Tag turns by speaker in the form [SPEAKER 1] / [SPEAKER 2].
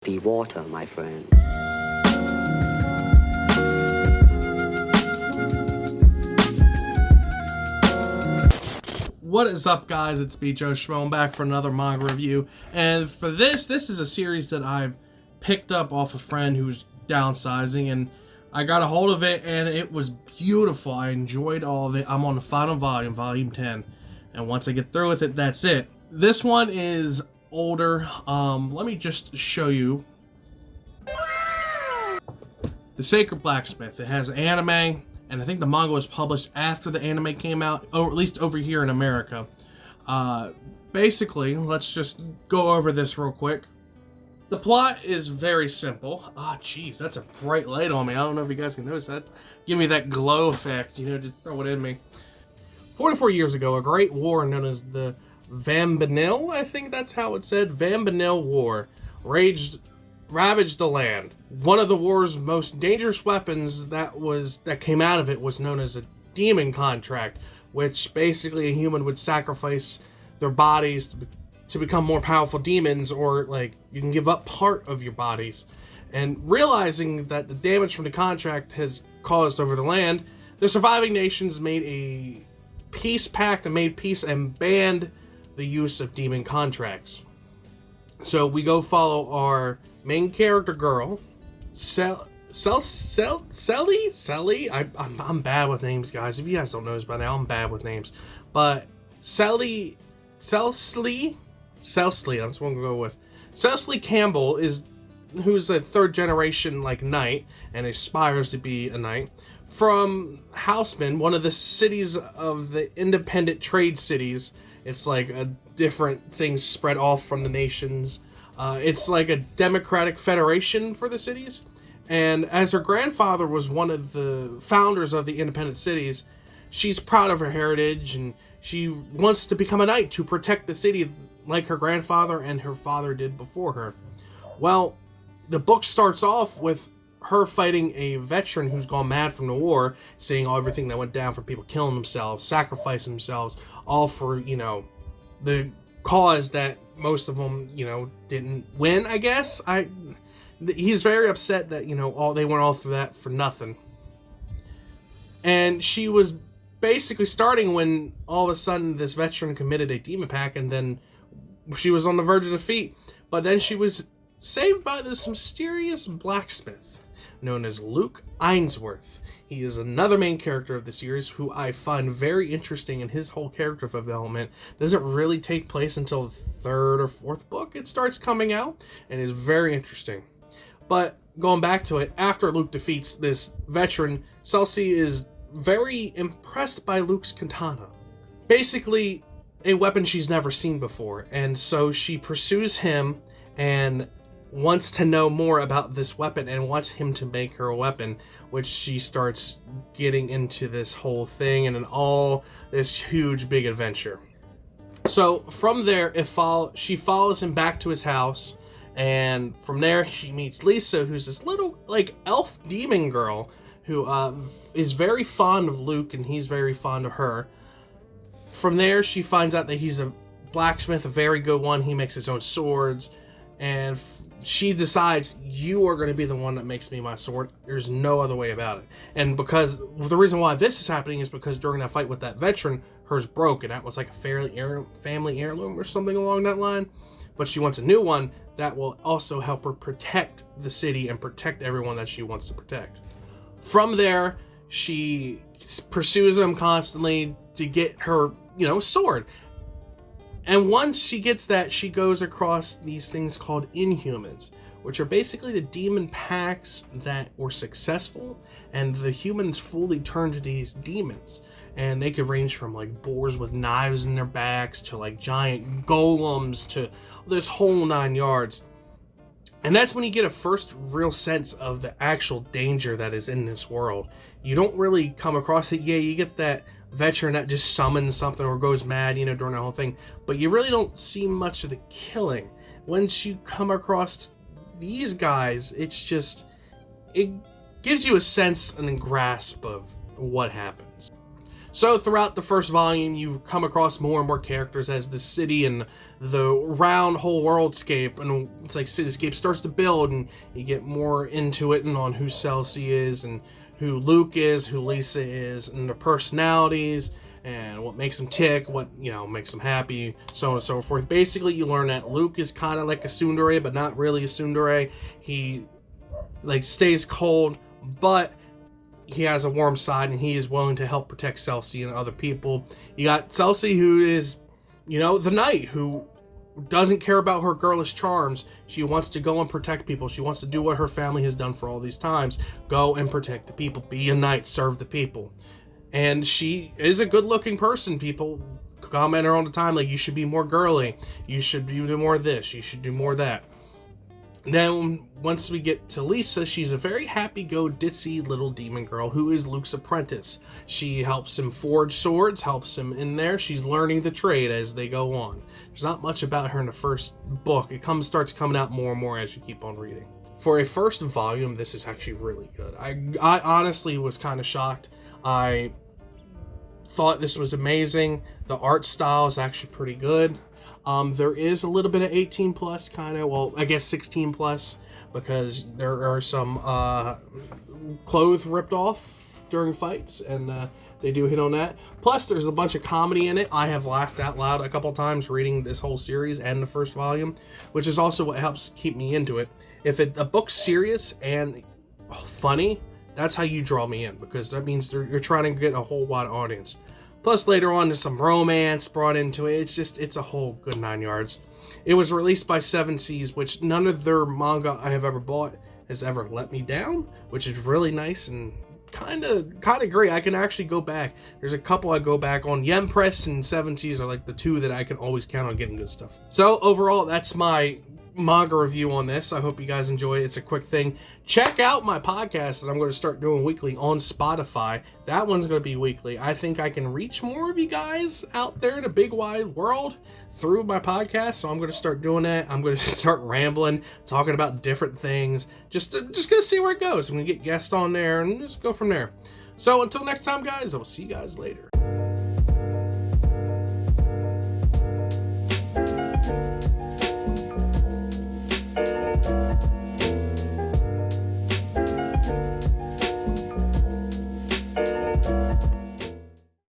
[SPEAKER 1] Be water, my friend.
[SPEAKER 2] What is up, guys? It's Schmmo. I'm back for another manga review, and for this is a series that I've picked up off a friend who's downsizing, and I got a hold of it, and it was beautiful. I enjoyed all of it. I'm on the final volume, volume 10, and once I get through with it, that's it. This one is older. Let me just show you. The Sacred Blacksmith. It has anime, and I think the manga was published after the anime came out, or at least over here in America. Basically, let's just go over this real quick. The plot is very simple. Jeez, that's a bright light on me. I don't know if you guys can notice that. Give me that glow effect, just throw it in me. 44 years ago, a great war known as the Vambanil, I think that's how it said, Vambanil War, ravaged the land. One of the war's most dangerous weapons that came out of it was known as a demon contract, which basically a human would sacrifice their bodies to become more powerful demons, or like you can give up part of your bodies. And realizing that the damage from the contract has caused over the land, the surviving nations made a peace pact and made peace and banned the use of demon contracts. So we go follow our main character girl, Selly. I'm bad with names, guys. If you guys don't know this by now, I'm bad with names. But Selsley, I'm just going to go with Selsley Campbell, who's a third generation knight and aspires to be a knight from Houseman, one of the cities of the independent trade cities. It's like a different things spread off from the nations. It's like a democratic federation for the cities. And as her grandfather was one of the founders of the independent cities, she's proud of her heritage, and she wants to become a knight to protect the city like her grandfather and her father did before her. Well, the book starts off with her fighting a veteran who's gone mad from the war, seeing everything that went down, for people killing themselves, sacrificing themselves, all for, the cause that most of them, didn't win, I guess. He's very upset that, they went all through that for nothing. And she was basically starting when all of a sudden this veteran committed a demon pact, and then she was on the verge of defeat. But then she was saved by this mysterious blacksmith known as Luke Ainsworth. He is another main character of the series who I find very interesting, and his whole character development doesn't really take place until the third or fourth book. It starts coming out and is very interesting. But going back to it, after Luke defeats this veteran, Selsie is very impressed by Luke's katana. Basically, a weapon she's never seen before, and so she pursues him and wants to know more about this weapon and wants him to make her a weapon, which she starts getting into this whole thing and all this huge big adventure. So from there, she follows him back to his house, and from there she meets Lisa, who's this little elf demon girl who is very fond of Luke, and he's very fond of her. From there she finds out that he's a blacksmith, a very good one. He makes his own swords, and she decides, you are going to be the one that makes me my sword. There's no other way about it. And because the reason why this is happening is because during that fight with that veteran, hers broke, and that was like a family heirloom or something along that line. But she wants a new one that will also help her protect the city and protect everyone that she wants to protect. From there, she pursues him constantly to get her, sword. And once she gets that, she goes across these things called Inhumans, which are basically the demon pacts that were successful, and the humans fully turned to these demons. And they could range from boars with knives in their backs to giant golems to this whole 9 yards. And that's when you get a first real sense of the actual danger that is in this world. You don't really come across it. Yeah, you get that veteran that just summons something or goes mad, during the whole thing, but you really don't see much of the killing. Once you come across these guys, it gives you a sense and a grasp of what happens. So throughout the first volume, you come across more and more characters as the city and the round whole worldscape and it's like cityscape starts to build, and you get more into it and on who Celsi is and who Luke is, who Lisa is, and their personalities and what makes them tick, what, you know, makes them happy, so on and so forth. Basically, you learn that Luke is kind of like a tsundere, but not really a tsundere. He like stays cold, but he has a warm side, and he is willing to help protect Celsi and other people. You got Celsi, who is, you know, the knight, who doesn't care about her girlish charms. She wants to go and protect people. She wants to do what her family has done for all these times. Go and protect the people. Be a knight. Serve the people. And she is a good-looking person. People comment her all the time, like, you should be more girly. You should do more of this. You should do more of that. Then, once we get to Lisa, she's a very happy-go-ditzy little demon girl who is Luke's apprentice. She helps him forge swords, helps him in there. She's learning the trade as they go on. There's not much about her in the first book. It starts coming out more and more as you keep on reading. For a first volume, this is actually really good. I honestly was kind of shocked. I thought this was amazing. The art style is actually pretty good. There is a little bit of 18 plus kind of, well, I guess 16 plus, because there are some clothes ripped off during fights, and they do hit on that. Plus, there's a bunch of comedy in it. I have laughed out loud a couple times reading this whole series and the first volume, which is also what helps keep me into it. If a book's serious and funny, that's how you draw me in, because that means you're trying to get a whole wide audience. Plus, later on, there's some romance brought into it. It's a whole good 9 yards. It was released by 7 Seas, which none of their manga I have ever bought has ever let me down, which is really nice and kind of great. I can actually go back. There's a couple I go back on. Yen Press and 7 Seas are like the two that I can always count on getting good stuff. So overall, that's my manga review on this. I hope you guys enjoy it. It's a quick thing. Check out my podcast that I'm going to start doing weekly on Spotify. That one's going to be weekly. I think I can reach more of you guys out there in a big wide world through my podcast, so I'm going to start doing that. I'm going to start rambling, talking about different things, just going to see where it goes. I'm going to get guests on there and just go from there. So until next time, guys, I will see you guys later.